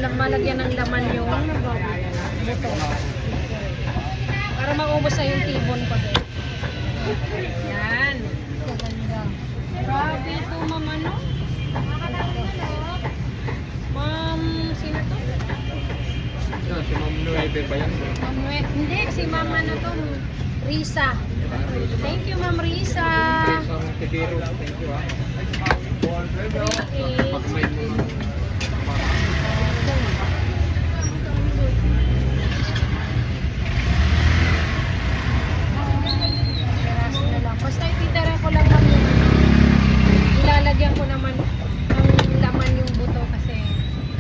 lang malagyan ng laman yung buto. Para maubos na yung tibon ko din. Yan. Ganda. Grabe ito, ma'am, ano? Ma'am, sino to? Si Ma'am Nueve ba yan? Hindi, si ma'am ano to? Risa. Thank you, ma'am Risa. Thank you, ah. 3-8. Basta ititira ko lang kami. Ilalagyan ko naman ng laman yung buto kasi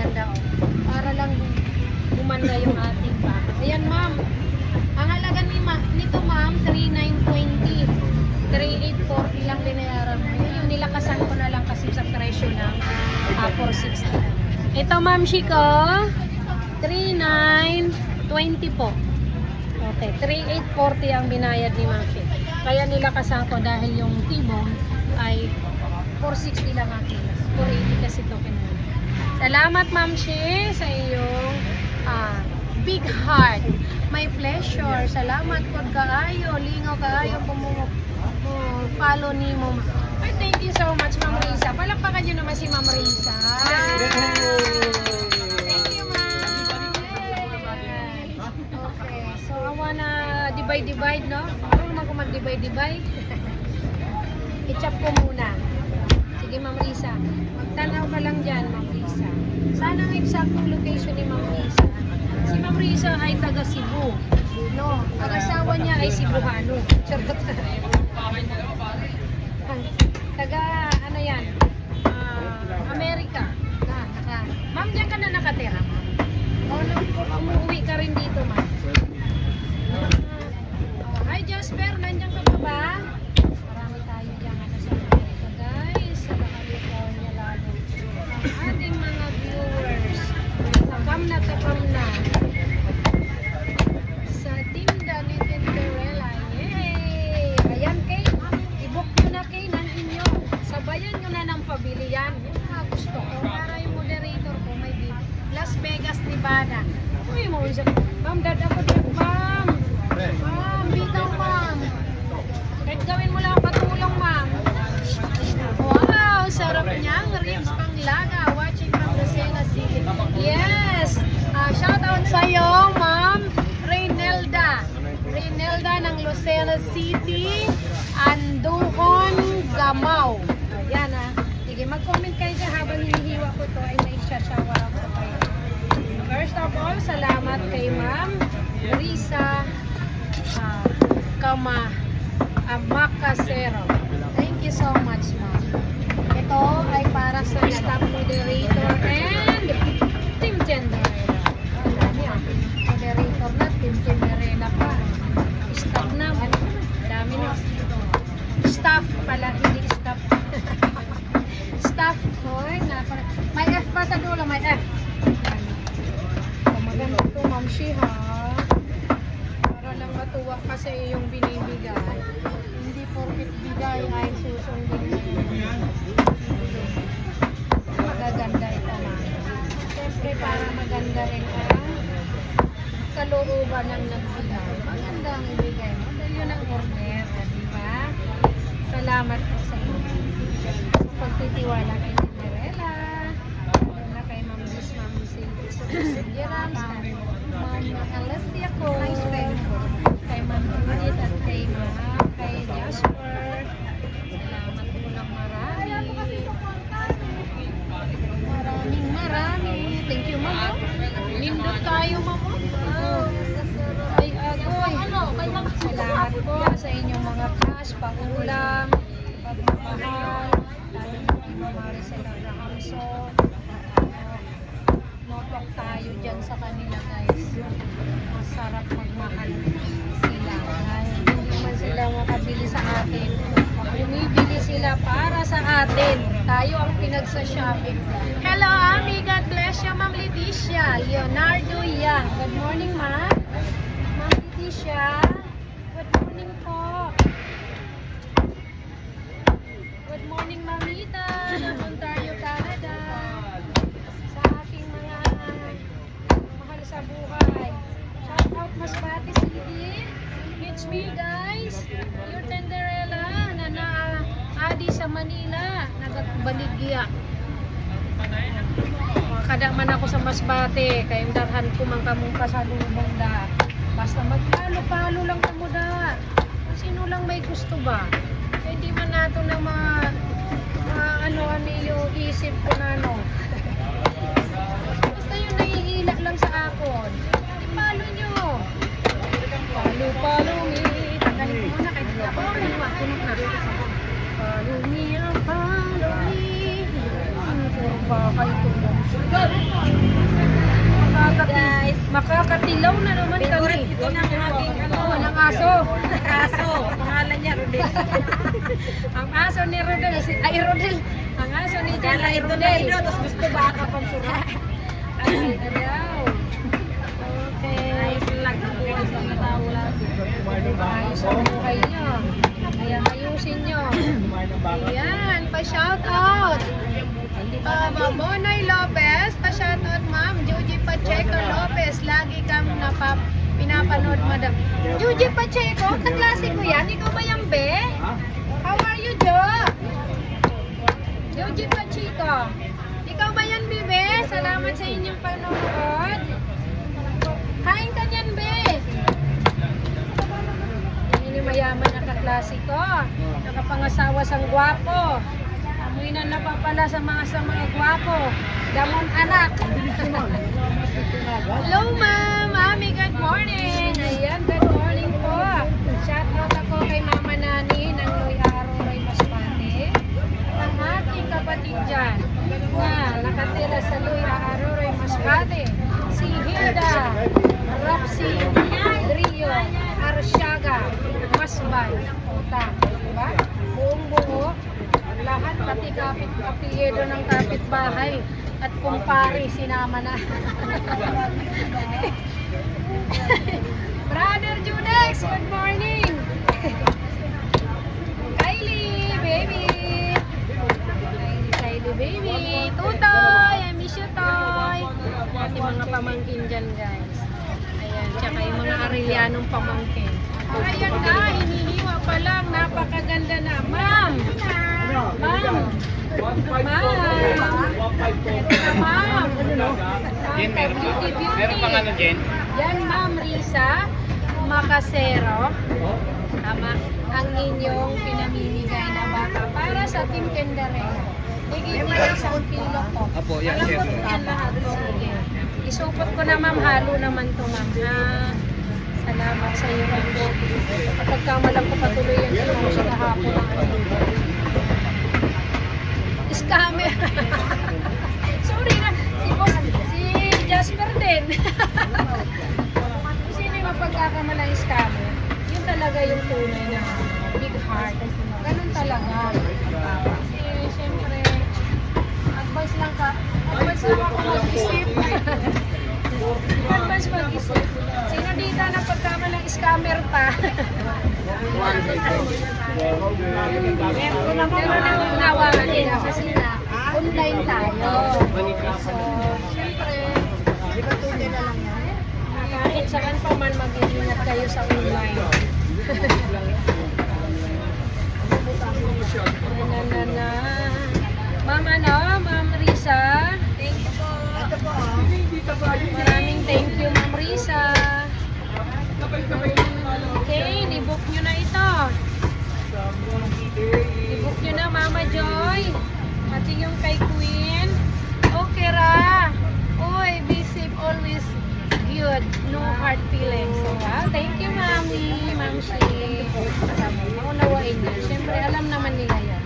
ganda oh. Para lang gumanda yung ating pa. Ayan ma'am. Ang halaga nito ma'am, 3,920. 3,840 lang binayaran mo. Yung nilakasan ko na lang kasi sa presyo ng 460. Ito ma'am Shiko, 3,920 po. Okay, 3,840 ang binayad ni Ma'am Shiko. Kaya nilakasan ko dahil yung tibon ay 460 lang ang kilos. 480 kasi ito kinuha. Salamat Ma'am Shi sa iyong big heart. My pleasure. Salamat po kaayo. Lingaw kaayo po mo follow ni mo. Ay, thank you so much Ma'am Risa. Palakpakan nyo naman si Ma'am Risa. Thank you Ma'am. Okay. So I wanna divide, no? Mag-divide. I-chop ko muna. Sige, Ma'am Risa. Magtanaw ka lang dyan, Ma'am Risa. Sana ang exactong location ni Ma'am Risa. Si Ma'am Risa ay taga Cebu. No, ang asawa niya ay Cebuano. Charot. Taga, ano yan? Amerika. Ma'am, diyan ka na nakatira. O, umuwi ka rin dito, Ma'am. Hi Jasper, nandiyan ka pa ba? Marami tayo dyan sa Amerika guys, sa California lalo. Ang ating mga viewers, takam na. Sa tinda ni Tinderella, yay! Ayan kay, i-book nyo na kay ng inyo. Sabayan nyo na ng pabilihan. Yung mga gusto ko, para yung moderator ko may Las Vegas, Nevada. Uy, mo isa. Ma'am, dad ako dyan, ma'am. Ma'am, bitaw ma'am. Kahit gawin mo lang patulong ma'am. Wow, sarap niyang ribs panglaga. Watching from Lucena City. Yes! Shout out sa'yo, ma'am. Reynelda. Reynelda ng Lucena City. Anduhon, Gamao. Ayan Sige, mag-comment kayo dyan habang hinihiwa ko to ay may shower ako kayo. First of all, salamat kay Ma'am Risa Macasero. Thank you so much, Ma'am. Ito ay para sa staff moderator and Team Cinderella. Moderator na, Team Cinderella pa. Staff na, dami na. Staff pala, hindi staff. Staff, hoy, may F pa sa dulo, may F. Maganda ito, Ma'am Shi, ha? Para lang matuwa kasi yung binibigay. Hindi porket bigay ay susundin mo yun. Magaganda ito, Ma'am. Siyempre, para maganda rin ang kalooban ng nagbigay. Maganda ang ibigay mo. Dahil yun ang order, di ba? Salamat po sa inyo. Pagtitiwala kay Cinderella. Na kay Ma'am Liz, Ma'am Jerams, Ma'am Alessia ko, kay Ma'am Judith at kay Jasper. Salamat po ng marami. Thank you, Ma'am. Lindot tayo, Ma'am. Ay, agoy. Salamat po sa inyong mga cash, pang-ulam, pagmamahal, lalo na kay Ma'am Maricel Rahamso. Notok tayo dyan sa kanila guys. Masarap magmahal sila. Hindi man sila makabili sa atin. Bumibili sila para sa atin. Tayo ang pinagsa-shopping. Hello, Ami. God bless you, Ma'am Leticia. Leonardo Yang. Good morning, Ma'am. Ma'am Leticia. Good morning po. Good morning, Mamita. Ontario, Canada. Sa aking mga It's me guys, your Tenderella na naadi sa Manila, nagbaligya. Kada man ako sa Masbate, kayong darhan ko man kamong pasalubong da. Basta magpalo-palo lang kamo da. Kung sino lang may gusto ba? Hindi man nato na ano yung isip ko na ano. Basta yung nahihila lang sa akon. Ipalo nyo. Palo-palo me. Tanggalin ko muna kahit hindi ako. Puno na. Palo me, palo me. Puro baka ito. Makakatilaw na naman kami. Favorite ito ng aking Oo, ng aso. aso. Pangalan niya, Rodel. Ang aso ni Rodel. Ay, Rodel. Ang aso ni Jen Kala ay ito na Rodel. ito, tapos gusto baka pang surat. Ayaw. Okay. Ayos lang ang buhay sa mga tao lang. Ayos ang buhay nyo. Kaya ayusin nyo. Ayan, pa-shout out. Bonay Lopez, pa-shout out ma'am. Juji Pacheco Lopez. Lagi kang pinapanood, madam. Juji Pacheco, kaklase ko yan. Ikaw ba yung be? How are you, Jo? Juji Pacheco. Ikaw ba yan, Bibe? Salamat sa inyong panonood. Kain ka niyan, Be. Ini mayaman na kaklase ko. Nakapangasawa sang gwapo. Amoy na napapala sa mga gwapo. Damon anak. Hello, ma'am. Mami, good morning. Ayan, good morning po. Shout out ako kay Mama Nani ng Loy Aro, Roy Masbate. Ang aking kapatid dyan na nakatira sa Loy Aro, Roy Masbate. Si Hilda Roxy Drio Arsiaga Masbay. Uta, diba? Buong buo. Lahat pati kapilyedo ng kapitbahay at kumpare sinama na. Brother Judex, good morning. Kylie, baby. Kylie, baby. Tutoy, I miss you, Toy. At yung mga pamangkin dyan, guys. Ayan, tsaka yung mga Arellyanong pamangkin. Ayan na, hinihiwa pa lang. Napakaganda na. Ma'am! Ma'am! Ma'am! Jen, meron pa. Beauty. Meron pang ano, Jen? Yan, Ma'am Risa Macasero. Tama. Ang inyong pinamimigay na baka para sa Team Tenderella. Higit na isang kilo po. Apo, yan, Alam sir. ko yan lahat. Sige. Isupot ko na, Ma'am. Halo naman to, Ma'am. Ha? Salamat sa iyo, Ma'am. Kapag kamalang ko patuloy yan sa mga sa kahapon. Scammer. Sorry na. Si Jasper din. Sino yung mapagkakamalang scammer? Yun talaga yung tunay na big heart. Ganun talaga. Kasi siyempre, advice lang ako mag-isip. Advice mag-isip. Sino dito na pagkamalang scammer pa? Pero naunawagan nila kasi na online tayo. So, siyempre, kahit saan pa man mag-iingat kayo sa online. Na. Ma'am Ma'am Risa. Thank you po. Ito po. Maraming thank you, Ma'am Risa. Okay, nibook nyo na ito. Nibook nyo na, Mama Joy. Pati yung kay Queen. Okay ra. Uy, be safe always. Good. No hard feelings. So, wow, thank you, Mami. Ma'am Shi. Maunawain nyo. Siyempre, alam naman nila yan.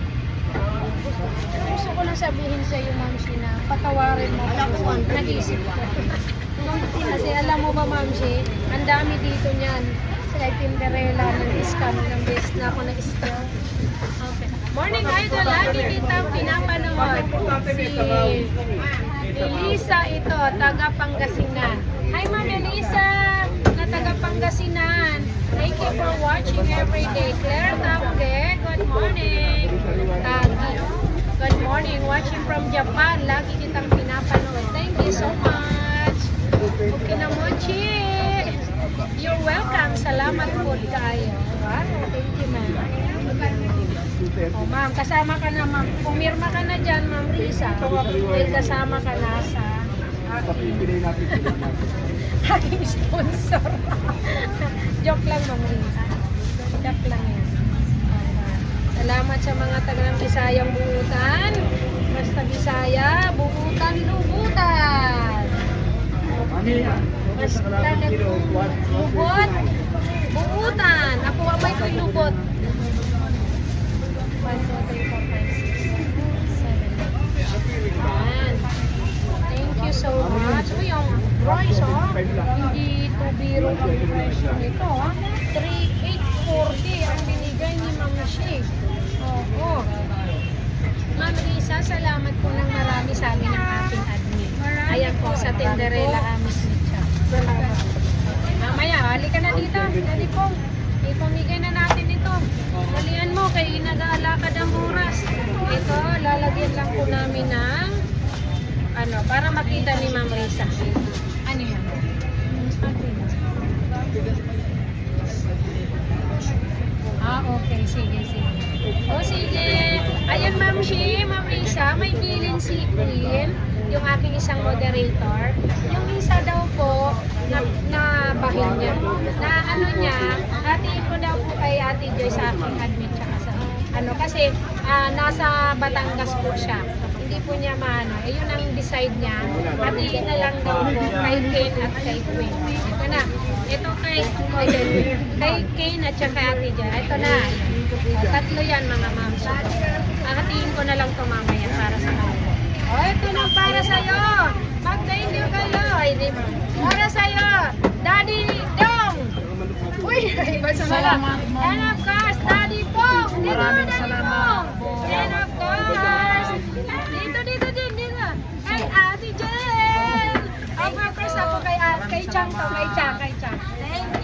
Gusto ko lang sabihin sa iyo, Ma'am Shi, na patawarin mo ako. Nag-isip ko. Kasi alam mo ba, Ma'am Shi, ang dami dito niyan sa Tenderella ng scam ng best na ako na-scam. Okay. Morning Idol, lagi kitang pinapanood. Si Elisa ito, taga Pangasinan. Hi Ma'am Elisa, na taga Pangasinan. Thank you for watching every day. Claire Tauge, good morning. Tagi, good morning. Watching from Japan, lagi kitang pinapanood. Thank you so much. Okay na Mochi. You're welcome. Salamat po. Kayo. Wow, thank you, ma'am. Oh, ma'am, kasama ka na, ma'am. Pumirma ka na dyan, ma'am Risa. Dahil kasama ka na sa aking sponsor. Joke lang, ma'am Risa. Joke lang yan. Salamat sa mga tagang Bisayang buutan. Basta Bisaya, buutan, lubutan. Basta lubot, buutan. Ako amay ko'y lubot. 1, 2, 3, 4, 5, 6, 7. Yan. Thank you so much. Uy, yung price, hindi to biro ang presyo nito, 3,840 ang binigay ni Ma'am Shi. Oo. Ma'am Risa, salamat po ng marami sa amin ang ating admin. Ayan po, sa Tinderella Amis Nicha. Salamat. Mamaya, halika na dito. Dali po. Ipamigay na natin ito. Dalian mo, kay nag-aalakad ang oras. Ito, lalagyan lang po namin ng para makita ni Ma'am Risa. Ano yan? Okay. Sige. O, sige. Ayan, Ma'am Shi, Ma'am Risa, may bilin si Queen, yung aking isang moderator. Yung isa daw po, na bahin niya. Na hatiin ko daw po kay Ate Joy sa aking admin tsaka sa kasi nasa Batangas po siya. Hindi po niya yun ang decide niya. Hatiin na lang daw po kay Ken at kay Queen. Ito na. Ito kay Ken at saka Ate Joy. Ito na. Tatlo yan mga ma'am. Hatiin ko na lang ito mamaya para sa kanila. Ito na para sa'yo. Mag-thank you kayo. Para sa'yo. Daddy Dong. Uy, iba sa salamat. And of course, Daddy Pong. Maraming salamat po. And of course, dito. Kay Ate Jen. Of course, ako kay Chang to. Kay Chang.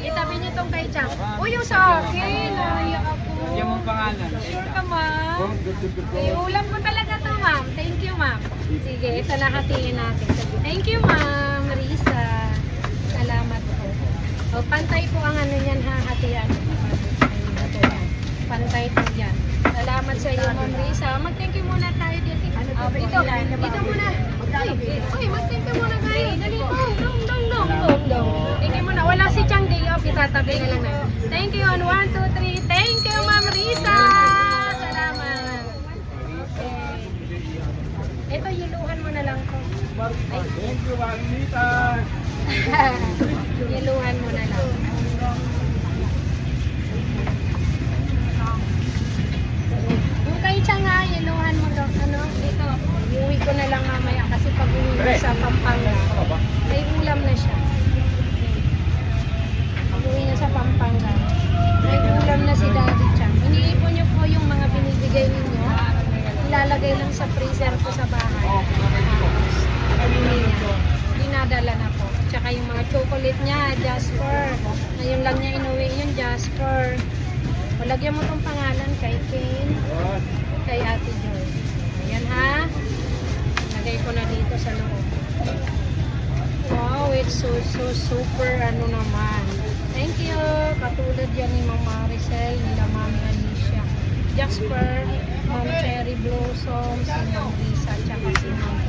Itabi niyo tong kay Chang. Uy, yung sa akin. Ay, ako. Yung mong pangalan. Sure ka, ma'am? Ulam ko talaga to, ma'am. Thank you, ma'am. Sige, ito na hatiin natin. Thank you, ma'am Risa. Salamat po. O, pantay po ang niyan, hahatian. Pantay po yan. Salamat sa iyo, ma'am Risa. Mag-thank you muna tayo dito. Dito muna. Uy, mag-thank you muna kayo. Dali po. Dong. Thank you muna. Wala si Chang Day off. Itatabi na lang na. Thank you on 1, 2, 3. Thank you, ma'am Risa. Salamat. Okay. Ito, yiluhan mo na lang po. Thank you, Juanita. Yiluhan mo na lang. Yung kay Chang nga, yiluhan mo daw. Ito, iuwi ko na lang mamaya kasi pag uwi mo sa Pampanga, may ulam na siya. Pag uwi niya sa Pampanga, may ulam na si Daddy Chang. Iniipon niyo po yung mga binibigay ninyo. Ilalagay lang sa freezer ko sa bahay. Dinadala na po. Tsaka yung mga chocolate niya, Jasper. Ngayon lang niya inuwi yung Jasper. Lagyan mo tong pangalan kay Kane, kay Ate Joy. Ayan ha. Lagay ko na dito sa loob. Wow, it's so super naman. Thank you. Katulad yan ni Ma'am Maricel, nila Ma'am Alicia. Jasper, Ma'am Cherry Blossom, si Ma'am Lisa, tsaka si Ma'am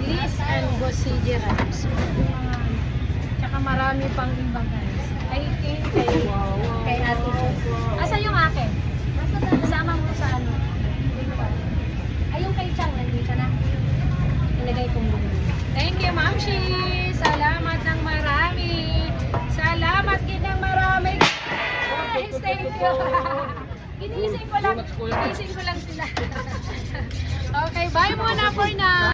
Liz and Gosidi Rams. Tsaka marami pang iba guys. Kay Kane, kay Ate Joy. Asa yung akin? Kasama mo sa Ay, yung kay Chang, nandito na. Ilagay ko muna. Thank you, Ma'am Shi. Salamat ng marami. Salamat din ng marami. Guys, thank you. Ginising ko lang sila. Okay, bye muna for now.